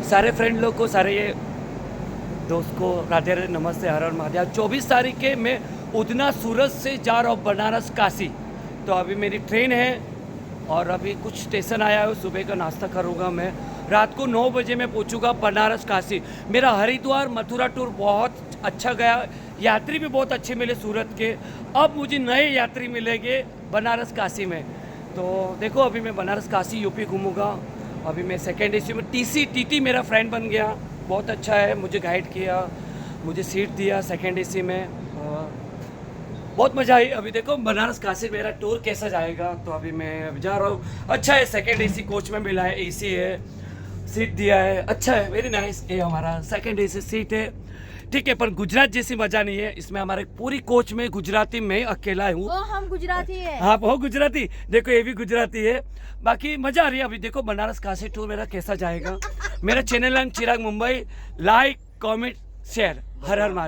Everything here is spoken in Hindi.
सारे फ्रेंड लोग को, सारे ये दोस्त को राधे राधे, नमस्ते, हर हर महादेव। 24 तारीख के मैं उधना सूरत से जा रहा हूँ बनारस काशी। तो अभी मेरी ट्रेन है और अभी कुछ स्टेशन आया है, सुबह का नाश्ता करूँगा मैं। रात को 9 बजे मैं पहुँचूँगा बनारस काशी। मेरा हरिद्वार मथुरा टूर बहुत अच्छा गया, यात्री भी बहुत अच्छे मिले सूरत के। अब मुझे नए यात्री मिलेंगे बनारस काशी में। तो देखो अभी मैं बनारस काशी यूपी घूमूँगा। अभी मैं सेकेंड एसी में टीटी मेरा फ्रेंड बन गया, बहुत अच्छा है, मुझे गाइड किया, मुझे सीट दिया सेकेंड एसी में। बहुत मज़ा आई। अभी देखो बनारस काशी मेरा टूर कैसा जाएगा। तो अभी मैं जा रहा हूँ। अच्छा है, सेकेंड एसी कोच में मिला है, एसी है, सीट दिया है, अच्छा है, वेरी नाइस। ये हमारा सेकेंड एसी सीट है, ठीक है। पर गुजरात जैसी मजा नहीं है इसमें। हमारे पूरी कोच में गुजराती मैं अकेला हूँ। हम गुजराती है। हाँ वो गुजराती, देखो ये भी गुजराती है। बाकी मजा आ रही है। अभी देखो बनारस काशी टूर मेरा कैसा जाएगा। मेरा चैनल है Chirag Mumbai. Like, comment, share. हर हर महादेव।